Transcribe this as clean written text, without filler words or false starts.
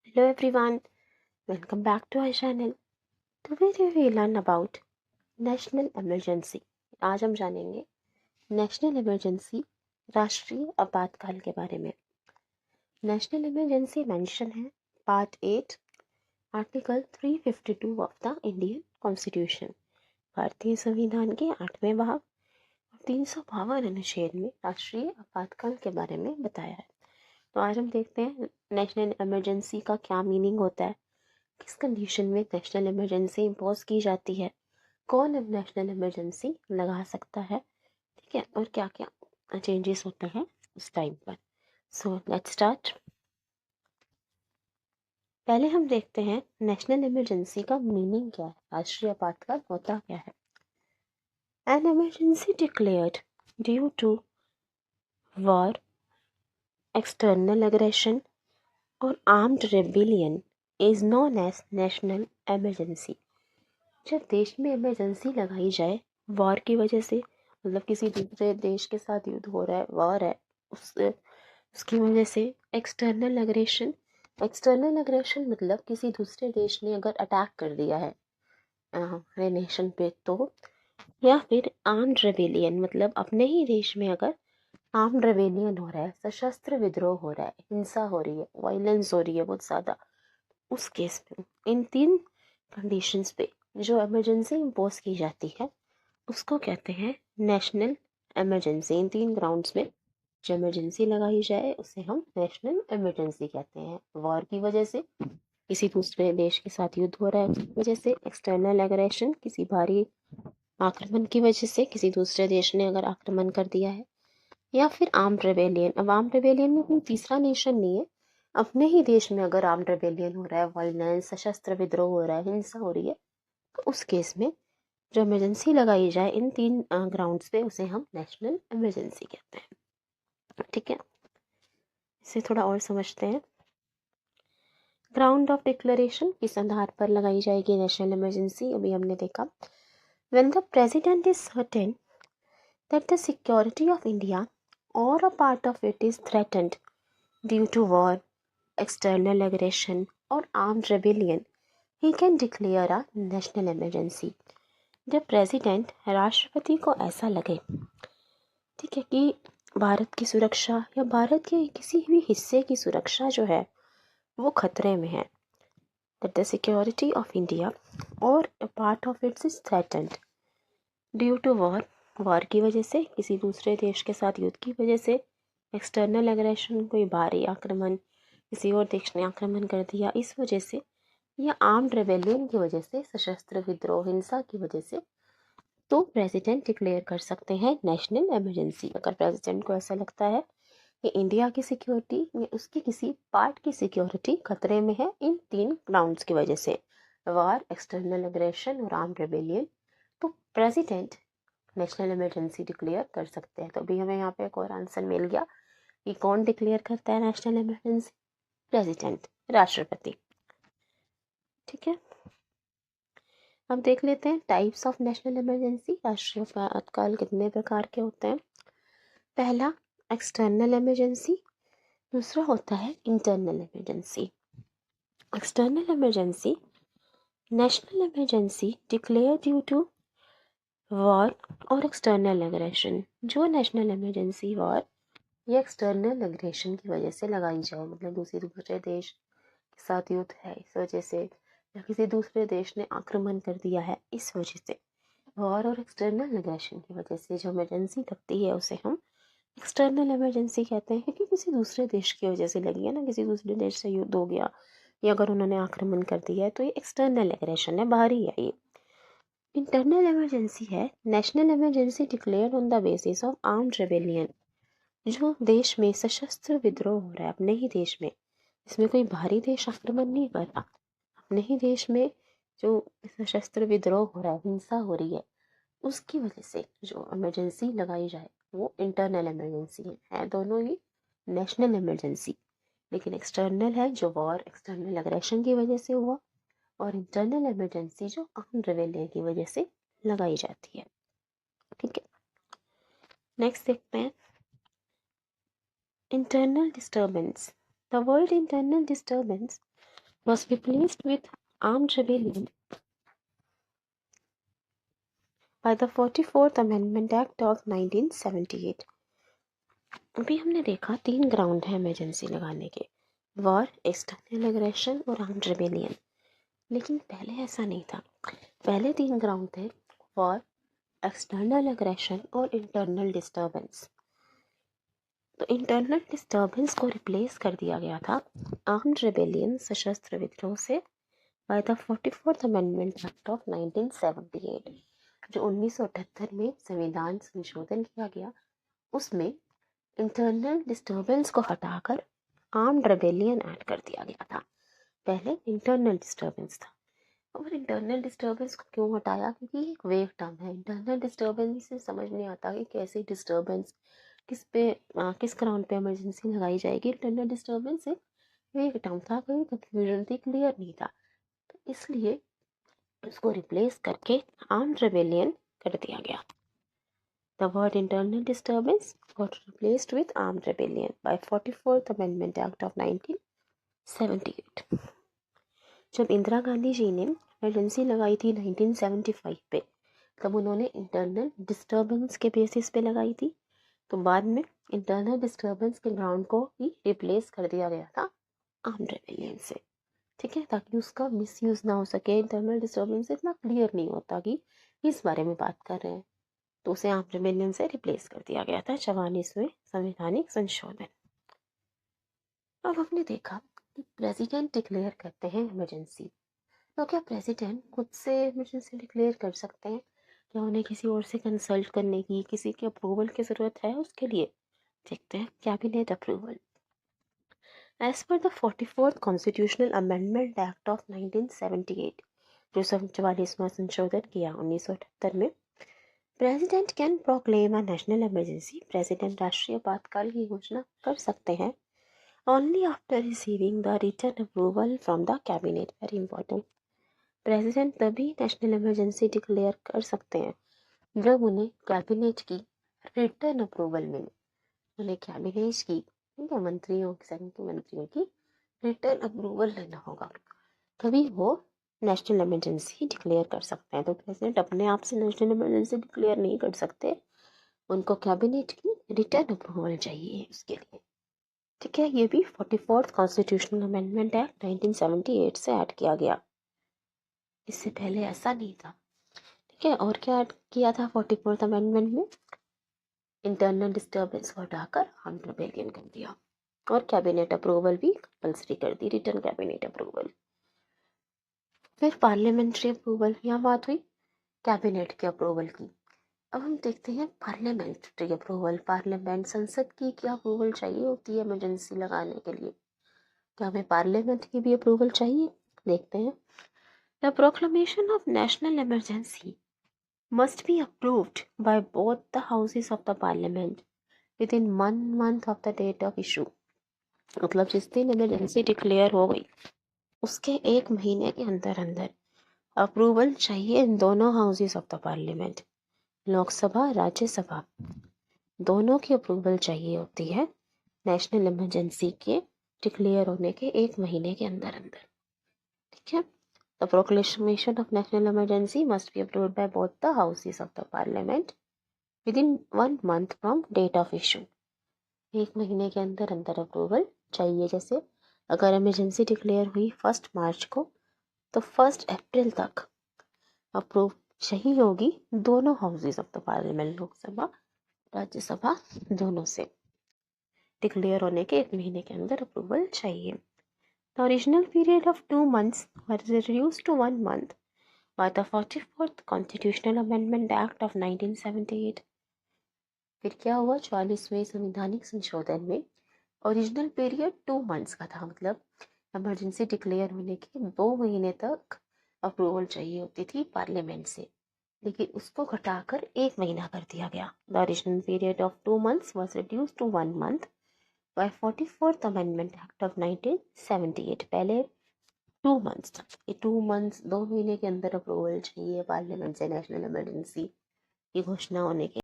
Hello everyone, welcome back to our channel. Today we learn about national emergency. आज हम जानेंगे national emergency राष्ट्रीय आपातकाल के बारे में। नेशनल इमरजेंसी मेंशन है part 8 article 352 of the Indian constitution. भारतीय संविधान के 8वें भाग और 352 अनुच्छेद में राष्ट्रीय आपातकाल के बारे में बताया है। तो आज हम देखते हैं नेशनल इमरजेंसी का क्या मीनिंग होता है, किस कंडीशन में नेशनल इमरजेंसी इम्पोज की जाती है, कौन अब नेशनल इमरजेंसी लगा सकता है, ठीक है, और क्या क्या चेंजेस होते हैं उस टाइम पर। So let's start. पहले हम देखते हैं नेशनल इमरजेंसी का मीनिंग क्या है, राष्ट्रीय आपातकाल होता क्या है। An emergency declared due to war, external aggression और armed rebellion is known as national emergency. जब देश में इमरजेंसी लगाई जाए वॉर की वजह से, मतलब किसी दूसरे देश के साथ युद्ध हो रहा है, वॉर है, उसकी वजह से। एक्सटर्नल एग्रेशन मतलब किसी दूसरे देश ने अगर अटैक कर दिया है हमारे नेशन पे तो, या फिर आर्म्ड रेबेलियन मतलब अपने ही देश में अगर आर्म्ड रेबेलियन हो रहा है, सशस्त्र विद्रोह हो रहा है, हिंसा हो रही है, वायलेंस हो रही है बहुत ज़्यादा, उस केस में इन 3 कंडीशंस पे जो इमरजेंसी इम्पोज की जाती है उसको कहते हैं नेशनल इमरजेंसी। इन 3 ग्राउंड्स में जो इमरजेंसी लगाई जाए उसे हम नेशनल इमरजेंसी कहते हैं। वॉर की वजह से, किसी दूसरे देश के साथ युद्ध हो रहा है उसकी वजह से, एक्सटर्नल एग्रेशन किसी भारी आक्रमण की वजह से, किसी दूसरे देश ने अगर आक्रमण कर दिया है, या फिर आर्म्ड रेबेलियन। अब आर्म्ड रेबेलियन में कोई तीसरा नेशन नहीं है, अपने ही देश में अगर आर्म्ड रेबेलियन हो रहा है, वायलेंस, सशस्त्र विद्रोह हो रहा है, हिंसा हो रही है, तो उस केस में जो इमरजेंसी लगाई जाए इन 3 ग्राउंड्स पे उसे हम नेशनल इमरजेंसी कहते हैं। ठीक है, इसे थोड़ा और समझते हैं। ग्राउंड ऑफ डिक्लेरेशन किस आधार पर लगाई जाएगी नेशनल इमरजेंसी, अभी हमने देखा। When the president is certain that the security of India or a part of it is threatened due to war, external aggression, or armed rebellion, he can declare a national emergency. जब president राष्ट्रपति को ऐसा लगे, ठीक है, कि भारत की सुरक्षा या भारत के किसी भी हिस्से की सुरक्षा जो है वो खतरे में है, that the security of India or a part of it is threatened due to war, war की वजह से, किसी दूसरे देश के साथ युद्ध की वजह से, एक्सटर्नल एग्रेशन कोई भारी आक्रमण, किसी और देश ने आक्रमण कर दिया इस वजह से, या आर्म्ड रेबेलियन की वजह से, सशस्त्र विद्रोह, हिंसा की वजह से, तो प्रेसिडेंट डिक्लेयर कर सकते हैं नेशनल इमरजेंसी। अगर प्रेसिडेंट को ऐसा लगता है कि इंडिया की सिक्योरिटी या उसकी किसी पार्ट की सिक्योरिटी खतरे में है इन 3 ग्राउंड्स की वजह से, वॉर, एक्सटर्नल एग्रेशन और आर्म्ड रेबेलियन, तो प्रेसिडेंट नेशनल इमरजेंसी डिक्लेयर कर सकते हैं। तो अभी हमें यहाँ पे एक और आंसर मिल गया कि कौन डिक्लेयर करता है नेशनल इमरजेंसी, प्रेसिडेंट, राष्ट्रपति। ठीक है, अब देख लेते हैं टाइप्स ऑफ नेशनल इमरजेंसी। राष्ट्रीय आपातकाल कितने प्रकार के होते हैं। पहला एक्सटर्नल इमरजेंसी, दूसरा होता है internal emergency. External emergency, national emergency declare due to war और एक्सटर्नल एग्रेशन। जो नेशनल इमरजेंसी वॉर या एक्सटर्नल एग्रेशन की वजह से लगाई जाए, मतलब दूसरे देश के साथ युद्ध है इस वजह से, या किसी दूसरे देश ने आक्रमण कर दिया है इस वजह से, वॉर और एक्सटर्नल एग्रेशन की वजह से जो इमरजेंसी लगती है उसे हम एक्सटर्नल इमरजेंसी कहते हैं। क्योंकि किसी दूसरे देश की वजह से लगी है ना, किसी दूसरे देश से युद्ध हो गया या अगर उन्होंने आक्रमण कर दिया है तो ये एक्सटर्नल एग्रेशन है, बाहरी है ये। इंटरनल इमरजेंसी है national emergency declared on the basis of armed rebellion. जो देश में सशस्त्र विद्रोह हो रहा है अपने ही देश में, इसमें कोई बाहरी देश आक्रमण नहीं कर रहा, अपने ही देश में जो सशस्त्र विद्रोह हो रहा है, हिंसा हो रही है, उसकी वजह से जो इमरजेंसी लगाई जाए वो इंटरनल इमरजेंसी है दोनों ही नेशनल इमरजेंसी। लेकिन एक्सटर्नल है जो वॉर, एक्सटर्नल एग्रेशन की वजह से हुआ, और इंटरनल इमरजेंसी जो आर्म्ड रेबेलियन की वजह से लगाई जाती है। ठीक है, नेक्स्ट देखते हैं internal disturbance. The word internal disturbance was replaced with armed rebellion by the 44th Amendment Act of 1978. अभी हमने देखा 3 ग्राउंड है इमरजेंसी लगाने के, वॉर, एक्सटर्नल एग्रेशन और आर्म्ड रेबेलियन। लेकिन पहले ऐसा नहीं था। पहले 3 ग्राउंड थे, वॉर, एक्सटर्नल एग्रेशन और इंटरनल डिस्टर्बेंस। तो इंटरनल डिस्टर्बेंस को रिप्लेस कर दिया गया था आर्म्ड रेबेलियन, सशस्त्र विद्रोह से, by the 44th amendment act of 1978, जो 1978 में संविधान संशोधन किया गया। उसमें इंटरनल डिस्टर्बेंस को हटाकर आर्म्ड रेबेलियन ऐड कर दिया गया था। पहले इंटरनल डिस्टर्बेंस था। और इंटरनल डिस्टर्बेंस को क्यों हटाया? क्योंकि एक वेग टर्म है। इंटरनल डिस्टर्बेंस से समझ नहीं आता कि कैसे डिस्टर्बेंस किस ग्राउंड पे इमरजेंसी लगाई जाएगी। इंटरनल डिस्टर्बेंस एक वेग टर्म था, कोई कंफ्यूजन थी, क्लियर नहीं था, तो इसलिए उसको रिप्लेस करके आर्म्ड रेबेलियन कर दिया गया। The word internal disturbance got replaced with armed rebellion by 44th Amendment Act of 1978. जब इंदिरा गांधी जी ने इमरजेंसी लगाई थी 1975 पे, तब उन्होंने इंटरनल डिस्टर्बेंस के बेसिस पे लगाई थी। तो बाद में इंटरनल डिस्टर्बेंस के ग्राउंड को ही रिप्लेस कर दिया गया था आर्म्ड रेबेलियन से। ठीक है, ताकि उसका मिसयूज ना हो सके। इंटरनल डिस्टर्बेंस इतना क्लियर नहीं होता कि किस बारे में बात कर रहे हैं, तो उसे आर्म्ड रेबेलियन से रिप्लेस कर दिया गया था 44वें संवैधानिक संशोधन। अब हमने देखा कि प्रेसिडेंट डिक्लेयर करते हैं इमरजेंसी। तो क्या प्रेसिडेंट खुद से इमरजेंसी डिक्लेयर कर सकते हैं? क्या उन्हें किसी और से कंसल्ट करने की, किसी के अप्रूवल की ज़रूरत है उसके लिए? देखते हैं cabinet approval. As per the 44th constitutional amendment act of 1978, जो 44वां संशोधन किया 1978 में, president can proclaim a national emergency. President राष्ट्रीय आपातकाल की घोषणा कर सकते हैं only after receiving the written approval from the cabinet. Very important. President तभी नेशनल इमरजेंसी डिक्लेयर कर सकते हैं जब उन्हें कैबिनेट की रिटन अप्रूवल मिले। उन्हें कैबिनेट की, ठीक है, मंत्रियों की रिटन अप्रूवल लेना होगा, तभी वो नेशनल इमरजेंसी डिक्लेयर कर सकते हैं। तो प्रेसिडेंट अपने आप से नेशनल इमरजेंसी डिक्लेयर नहीं कर सकते, उनको कैबिनेट की रिटन अप्रूवल चाहिए उसके लिए। ठीक है, ये भी 44th कॉन्स्टिट्यूशनल अमेंडमेंट एक्ट 1978 से ऐड किया गया। इससे पहले ऐसा नहीं था। ठीक है, और क्या ऐड किया था 44th अमेंडमेंट में? इंटरनल डिस्टर्बेंस को हटाकर आर्म्ड रेबेलियन कर दिया और कैबिनेट अप्रूवल भी कंपल्सरी कर दी, रिटन कैबिनेट अप्रूवल। फिर पार्लियामेंट्री अप्रूवल, यहाँ बात हुई कैबिनेट के अप्रूवल की। अब हम देखते हैं पार्लियामेंट्री अप्रूवल। पार्लियामेंट, संसद की क्या अप्रूवल चाहिए होती है इमरजेंसी लगाने के लिए? क्या हमें पार्लियामेंट की भी अप्रूवल चाहिए? देखते हैं। The proclamation of national emergency must be approved by both the houses of the parliament within 1 month of the date of issue। मतलब जिस दिन इमरजेंसी डिक्लेयर हो गई उसके 1 महीने के अंदर अंदर अप्रूवल चाहिए इन दोनों houses of the parliament, Lok Sabha, Rajya Sabha, दोनों की अप्रूवल चाहिए होती है नेशनल इमरजेंसी के डिक्लेयर होने के 1 महीने के अंदर अंदर। ठीक है, The proclamation of national emergency must be approved by both the houses of the parliament within 1 month from date of issue। 1 महीने के अंदर अंदर अप्रूवल चाहिए। जैसे अगर इमरजेंसी डिक्लेयर हुई 1 मार्च को, तो 1 अप्रैल तक अप्रूव चाहिए होगी दोनों houses of the parliament, Lok Sabha, Rajya Sabha, दोनों से डिक्लेयर होने के 1 महीने के अंदर अप्रूवल चाहिए। The original period of 2 months was reduced to 1 month by the 44th Constitutional Amendment Act of 1978। फिर क्या हुआ? 44वें संवैधानिक संशोधन में ओरिजिनल पीरियड 2 मंथ्स का था, मतलब इमरजेंसी डिक्लेयर होने के 2 महीने तक अप्रूवल चाहिए होती थी पार्लियामेंट से, लेकिन उसको घटाकर 1 महीना कर दिया गया। The original period of 2 months was reduced to 1 month by 44th Amendment Act of 1978। पहले 2 months था, ये 2 months 2 महीने के अंदर अप्रूवल चाहिए पार्लियामेंट से नेशनल इमरजेंसी की घोषणा होने के